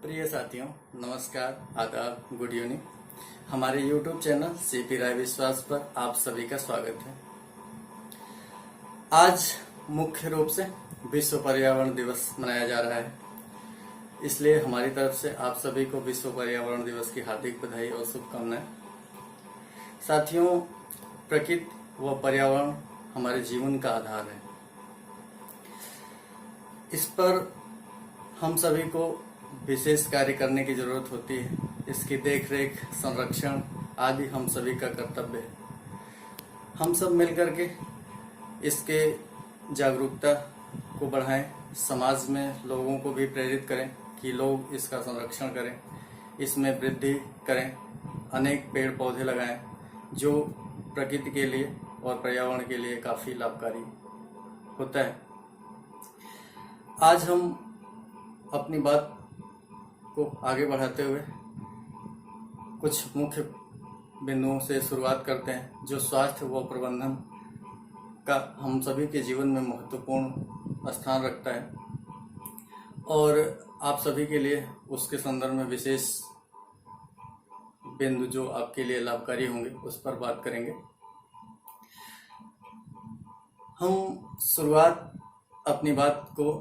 प्रिय साथियों, नमस्कार, आदाब, गुड इवनिंग। हमारे YouTube चैनल सीपी राय विश्वास पर आप सभी का स्वागत है। आज मुख्य रूप से विश्व पर्यावरण दिवस मनाया जा रहा है, इसलिए हमारी तरफ से आप सभी को विश्व पर्यावरण दिवस की हार्दिक बधाई और शुभकामनाएं। साथियों, प्रकृति व पर्यावरण हमारे जीवन का आधार है। इस पर हम सभी को विशेष कार्य करने की जरूरत होती है। इसकी देखरेख, संरक्षण आदि हम सभी का कर्तव्य है। हम सब मिलकर के इसके जागरूकता को बढ़ाएं, समाज में लोगों को भी प्रेरित करें कि लोग इसका संरक्षण करें, इसमें वृद्धि करें, अनेक पेड़ पौधे लगाएं जो प्रकृति के लिए और पर्यावरण के लिए काफ़ी लाभकारी होता है। आज हम अपनी बात को आगे बढ़ाते हुए कुछ मुख्य बिंदुओं से शुरुआत करते हैं जो स्वास्थ्य व प्रबंधन का हम सभी के जीवन में महत्वपूर्ण स्थान रखता है, और आप सभी के लिए उसके संदर्भ में विशेष बिंदु जो आपके लिए लाभकारी होंगे उस पर बात करेंगे। हम शुरुआत अपनी बात को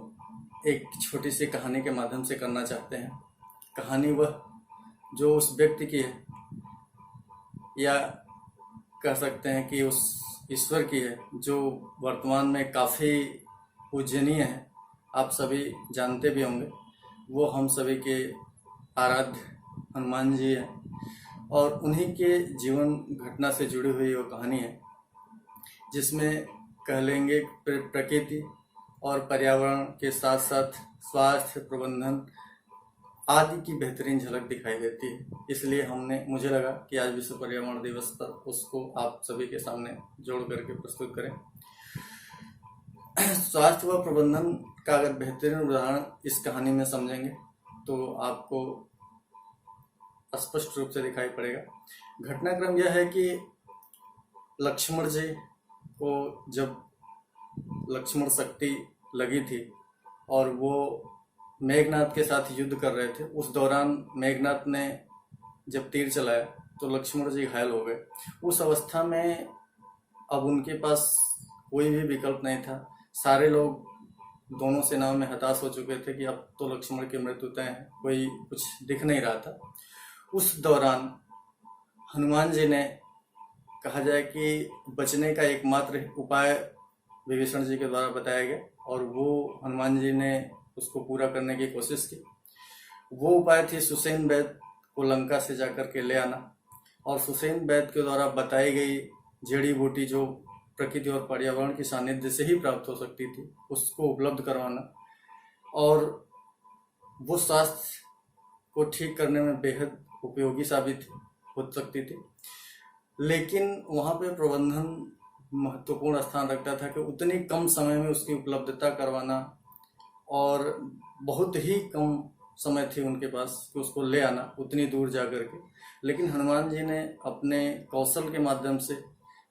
एक छोटी सी कहानी के माध्यम से करना चाहते हैं। कहानी वह जो उस व्यक्ति की है, या कह सकते हैं कि उस ईश्वर की है जो वर्तमान में काफ़ी पूजनीय है। आप सभी जानते भी होंगे, वो हम सभी के आराध्य हनुमान जी हैं, और उन्हीं के जीवन घटना से जुड़ी हुई वो कहानी है जिसमें कह लेंगे प्रकृति और पर्यावरण के साथ साथ स्वास्थ्य प्रबंधन आदि की बेहतरीन झलक दिखाई देती है। इसलिए मुझे लगा कि आज विश्व पर्यावरण दिवस पर उसको आप सभी के सामने जोड़ करके प्रस्तुत करें। स्वास्थ्य व प्रबंधन का अगर बेहतरीन उदाहरण इस कहानी में समझेंगे तो आपको स्पष्ट रूप से दिखाई पड़ेगा। घटनाक्रम यह है कि लक्ष्मण जी को जब लक्ष्मण शक्ति लगी थी और वो मेघनाथ के साथ युद्ध कर रहे थे, उस दौरान मेघनाथ ने जब तीर चलाया तो लक्ष्मण जी घायल हो गए। उस अवस्था में अब उनके पास कोई भी विकल्प नहीं था। सारे लोग दोनों सेनाओं में हताश हो चुके थे कि अब तो लक्ष्मण की मृत्यु तय है, कोई कुछ दिख नहीं रहा था। उस दौरान हनुमान जी ने, कहा जाए कि बचने का एकमात्र उपाय विभीषण जी के द्वारा बताया गया, और वो हनुमान जी ने उसको पूरा करने की कोशिश की। वो उपाय थी सुसेन वैद्य को लंका से जाकर के ले आना, और सुसेन वैद्य के द्वारा बताई गई जड़ी बूटी जो प्रकृति और पर्यावरण की सानिध्य से ही प्राप्त हो सकती थी उसको उपलब्ध करवाना, और वो स्वास्थ्य को ठीक करने में बेहद उपयोगी साबित हो सकती थी। लेकिन वहाँ पे प्रबंधन महत्वपूर्ण स्थान रखता था कि उतनी कम समय में उसकी उपलब्धता करवाना, और बहुत ही कम समय थी उनके पास कि उसको ले आना उतनी दूर जा कर के। लेकिन हनुमान जी ने अपने कौशल के माध्यम से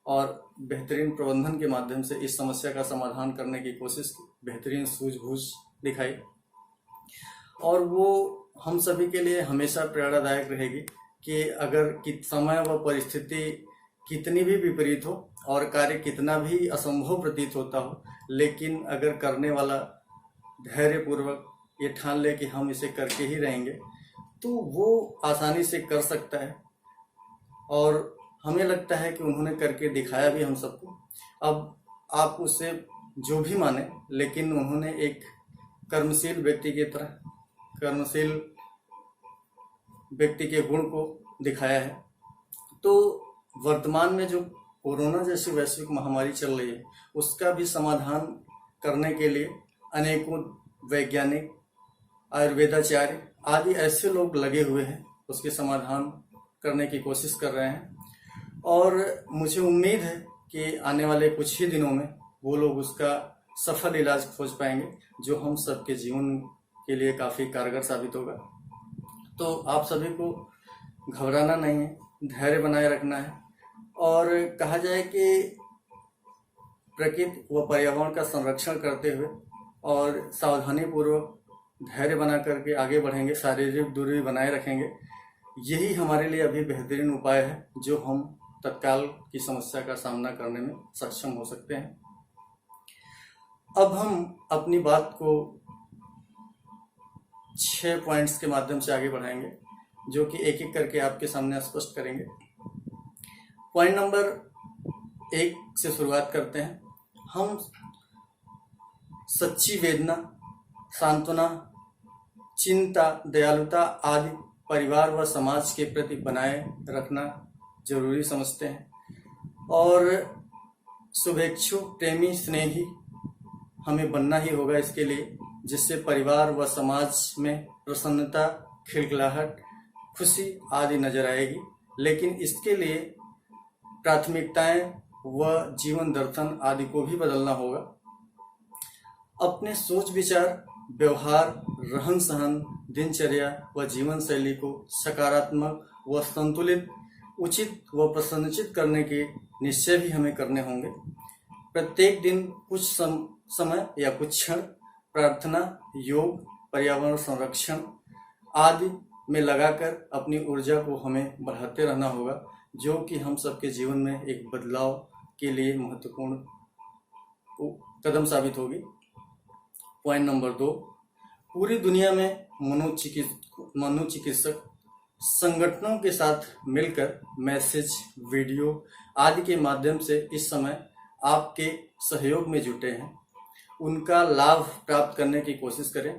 और बेहतरीन प्रबंधन के माध्यम से इस समस्या का समाधान करने की कोशिश की, बेहतरीन सूझबूझ दिखाई, और वो हम सभी के लिए हमेशा प्रेरणादायक रहेगी कि अगर समय व परिस्थिति कितनी भी विपरीत हो और कार्य कितना भी असंभव प्रतीत होता हो, लेकिन अगर करने वाला धैर्यपूर्वक ये ठान ले कि हम इसे करके ही रहेंगे, तो वो आसानी से कर सकता है। और हमें लगता है कि उन्होंने करके दिखाया भी हम सबको। अब आप उसे जो भी माने, लेकिन उन्होंने एक कर्मशील व्यक्ति की तरह कर्मशील व्यक्ति के गुण को दिखाया है। तो वर्तमान में जो कोरोना जैसी वैश्विक महामारी चल रही है उसका भी समाधान करने के लिए अनेकों वैज्ञानिक, आयुर्वेदाचार्य आदि ऐसे लोग लगे हुए हैं, उसके समाधान करने की कोशिश कर रहे हैं, और मुझे उम्मीद है कि आने वाले कुछ ही दिनों में वो लोग उसका सफल इलाज खोज पाएंगे जो हम सबके जीवन के लिए काफ़ी कारगर साबित होगा। तो आप सभी को घबराना नहीं है, धैर्य बनाए रखना है, और कहा जाए कि प्रकृति व पर्यावरण का संरक्षण करते हुए और सावधानी पूर्वक धैर्य बना करके आगे बढ़ेंगे, शारीरिक दूरी बनाए रखेंगे, यही हमारे लिए अभी बेहतरीन उपाय है जो हम तत्काल की समस्या का सामना करने में सक्षम हो सकते हैं। अब हम अपनी बात को 6 पॉइंट्स के माध्यम से आगे बढ़ाएंगे, जो कि एक एक करके आपके सामने स्पष्ट करेंगे। पॉइंट नंबर 1 से शुरुआत करते हैं। हम सच्ची वेदना, सांत्वना, चिंता, दयालुता आदि परिवार व समाज के प्रति बनाए रखना जरूरी समझते हैं और शुभेच्छु, प्रेमी, स्नेही हमें बनना ही होगा इसके लिए, जिससे परिवार व समाज में प्रसन्नता, खिलखिलाहट, खुशी आदि नजर आएगी। लेकिन इसके लिए प्राथमिकताएं व जीवन दर्शन आदि को भी बदलना होगा। अपने सोच विचार, व्यवहार, रहन सहन, दिनचर्या व जीवन शैली को सकारात्मक व संतुलित, उचित व प्रसन्नचित करने के निश्चय भी हमें करने होंगे। प्रत्येक दिन कुछ समय या कुछ क्षण प्रार्थना, योग, पर्यावरण संरक्षण आदि में लगाकर अपनी ऊर्जा को हमें बढ़ाते रहना होगा, जो कि हम सबके जीवन में एक बदलाव के लिए महत्वपूर्ण कदम साबित होगी। पॉइंट नंबर 2, पूरी दुनिया में मनोचिकित्सक संगठनों के साथ मिलकर मैसेज, वीडियो आदि के माध्यम से इस समय आपके सहयोग में जुटे हैं। उनका लाभ प्राप्त करने की कोशिश करें।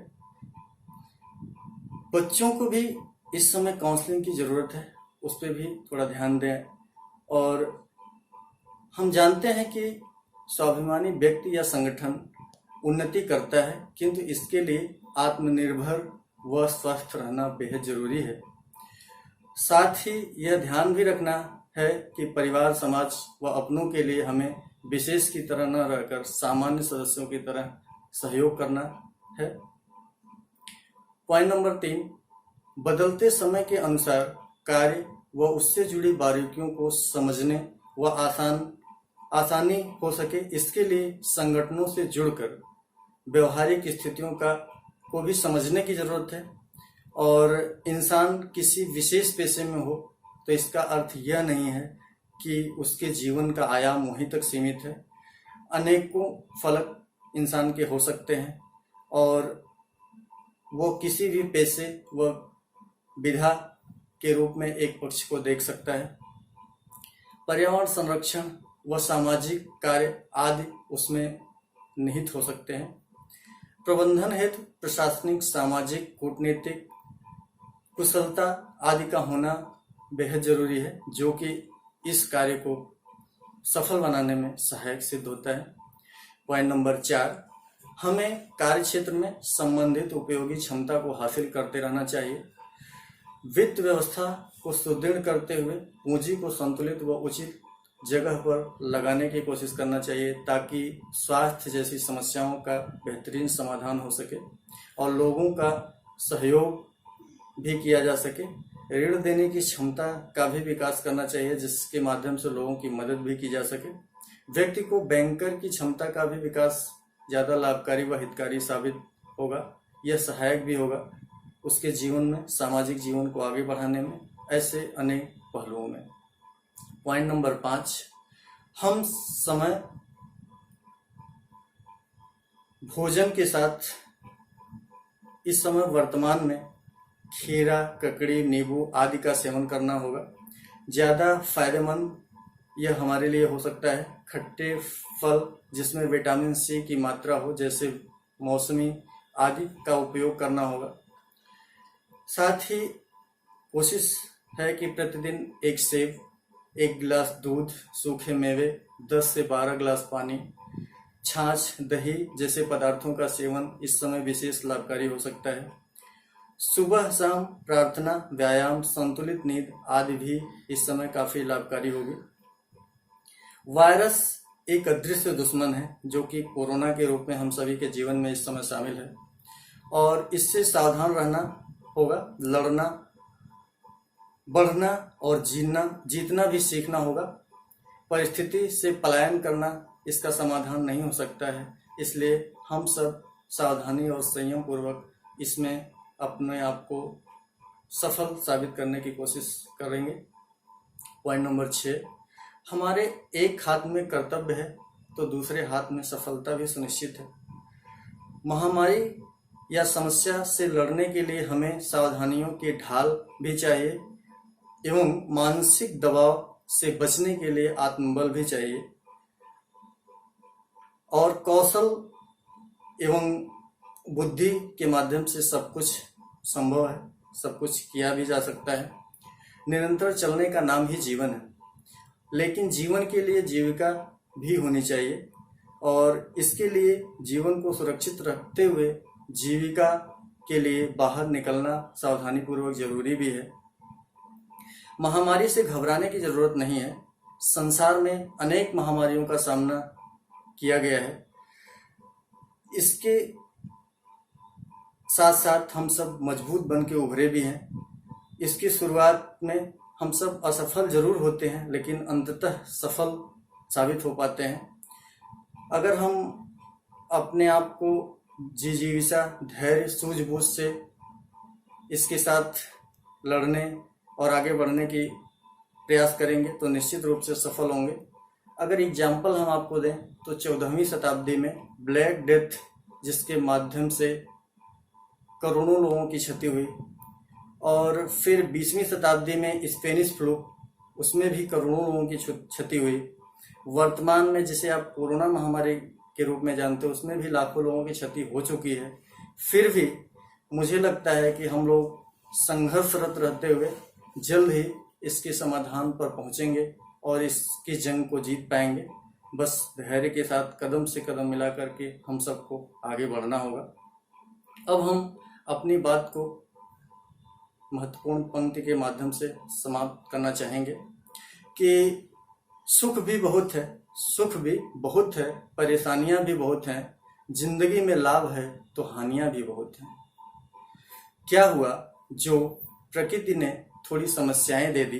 बच्चों को भी इस समय काउंसलिंग की जरूरत है, उस पर भी थोड़ा ध्यान दें। और हम जानते हैं कि स्वाभिमानी व्यक्ति या संगठन उन्नति करता है, किंतु इसके लिए आत्मनिर्भर व स्वस्थ रहना बेहद जरूरी है। साथ ही यह ध्यान भी रखना है कि परिवार, समाज व अपनों के लिए हमें विशेष की तरह न रहकर सामान्य सदस्यों की तरह सहयोग करना है। पॉइंट नंबर 3, बदलते समय के अनुसार कार्य व उससे जुड़ी बारीकियों को समझने व आसानी हो सके, इसके लिए संगठनों से जुड़कर व्यवहारिक स्थितियों को भी समझने की जरूरत है। और इंसान किसी विशेष पेशे में हो तो इसका अर्थ यह नहीं है कि उसके जीवन का आयाम वहीं तक सीमित है। अनेकों फलक इंसान के हो सकते हैं और वो किसी भी पेशे व विधा के रूप में एक पक्ष को देख सकता है। पर्यावरण संरक्षण व सामाजिक कार्य आदि उसमें निहित हो सकते हैं। प्रबंधन हेतु प्रशासनिक, सामाजिक, कूटनीतिक कुशलता आदि का होना बेहद जरूरी है, जो कि इस कार्य को सफल बनाने में सहायक सिद्ध होता है। पॉइंट नंबर 4, हमें कार्य क्षेत्र में संबंधित उपयोगी क्षमता को हासिल करते रहना चाहिए। वित्त व्यवस्था को सुदृढ़ करते हुए पूंजी को संतुलित व उचित जगह पर लगाने की कोशिश करना चाहिए, ताकि स्वास्थ्य जैसी समस्याओं का बेहतरीन समाधान हो सके और लोगों का सहयोग भी किया जा सके। ऋण देने की क्षमता का भी विकास करना चाहिए, जिसके माध्यम से लोगों की मदद भी की जा सके। व्यक्ति को बैंकर की क्षमता का भी विकास ज़्यादा लाभकारी व हितकारी साबित होगा। यह सहायक भी होगा उसके जीवन में, सामाजिक जीवन को आगे बढ़ाने में, ऐसे अनेक पहलुओं में। पॉइंट नंबर 5, हम समय भोजन के साथ इस समय वर्तमान में खीरा, ककड़ी, नींबू आदि का सेवन करना होगा। ज़्यादा फायदेमंद यह हमारे लिए हो सकता है खट्टे फल जिसमें विटामिन सी की मात्रा हो, जैसे मौसमी आदि का उपयोग करना होगा। साथ ही कोशिश है कि प्रतिदिन 1 सेब, 1 गिलास दूध, सूखे मेवे, 10 से 12 गिलास पानी, छाछ, दही जैसे पदार्थों का सेवन इस समय विशेष लाभकारी हो सकता है। सुबह शाम प्रार्थना, व्यायाम, संतुलित नींद आदि भी इस समय काफी लाभकारी होगी। वायरस एक अदृश्य दुश्मन है, जो कि कोरोना के रूप में हम सभी के जीवन में इस समय शामिल है और इससे सावधान रहना होगा। लड़ना, बढ़ना और जीतना भी सीखना होगा। परिस्थिति से पलायन करना इसका समाधान नहीं हो सकता है, इसलिए हम सब सावधानी और संयम पूर्वक इसमें अपने आप को सफल साबित करने की कोशिश करेंगे। पॉइंट नंबर 6, हमारे एक हाथ में कर्तव्य है तो दूसरे हाथ में सफलता भी सुनिश्चित है। महामारी या समस्या से लड़ने के लिए हमें सावधानियों की ढाल भी चाहिए एवं मानसिक दबाव से बचने के लिए आत्मबल भी चाहिए और कौशल एवं बुद्धि के माध्यम से सब कुछ संभव है, सब कुछ किया भी जा सकता है। निरंतर चलने का नाम ही जीवन है, लेकिन जीवन के लिए जीविका भी होनी चाहिए और इसके लिए जीवन को सुरक्षित रखते हुए जीविका के लिए बाहर निकलना सावधानी पूर्वक जरूरी भी है। महामारी से घबराने की जरूरत नहीं है। संसार में अनेक महामारियों का सामना किया गया है। इसके साथ साथ हम सब मजबूत बन के उभरे भी हैं। इसकी शुरुआत में हम सब असफल जरूर होते हैं, लेकिन अंततः सफल साबित हो पाते हैं अगर हम अपने आप को जिजीविषा, धैर्य, सूझबूझ से इसके साथ लड़ने और आगे बढ़ने की प्रयास करेंगे तो निश्चित रूप से सफल होंगे। अगर एग्जाम्पल हम आपको दें तो 14वीं शताब्दी में ब्लैक डेथ, जिसके माध्यम से करोड़ों लोगों की क्षति हुई, और फिर 20वीं शताब्दी में स्पेनिश फ्लू, उसमें भी करोड़ों लोगों की क्षति हुई। वर्तमान में जिसे आप कोरोना महामारी के रूप में जानते हो, उसमें भी लाखों लोगों की क्षति हो चुकी है। फिर भी मुझे लगता है कि हम लोग संघर्षरत रहते हुए जल्द ही इसके समाधान पर पहुंचेंगे और इसकी जंग को जीत पाएंगे। बस धैर्य के साथ कदम से कदम मिला करके हम सबको आगे बढ़ना होगा। अब हम अपनी बात को महत्वपूर्ण पंक्ति के माध्यम से समाप्त करना चाहेंगे कि सुख भी बहुत है, सुख भी बहुत है, परेशानियां भी बहुत हैं, जिंदगी में लाभ है तो हानियां भी बहुत हैं। क्या हुआ जो प्रकृति ने थोड़ी समस्याएं दे दी,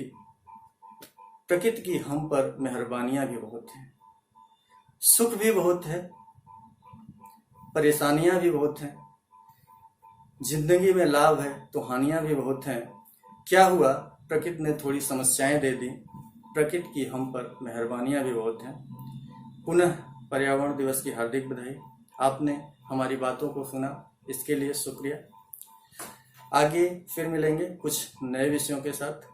प्रकृति की हम पर मेहरबानियां भी बहुत हैं। सुख भी बहुत है, परेशानियां भी बहुत हैं, जिंदगी में लाभ है तो हानियां भी बहुत हैं। क्या हुआ, प्रकृति ने थोड़ी समस्याएं दे दी, प्रकृति की हम पर मेहरबानियां भी बहुत हैं। पुनः पर्यावरण दिवस की हार्दिक बधाई। आपने हमारी बातों को सुना, इसके लिए शुक्रिया। आगे फिर मिलेंगे कुछ नए विषयों के साथ।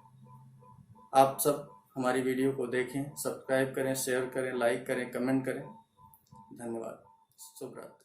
आप सब हमारी वीडियो को देखें, सब्सक्राइब करें, शेयर करें, लाइक करें, कमेंट करें। धन्यवाद। शुभ रात्रि।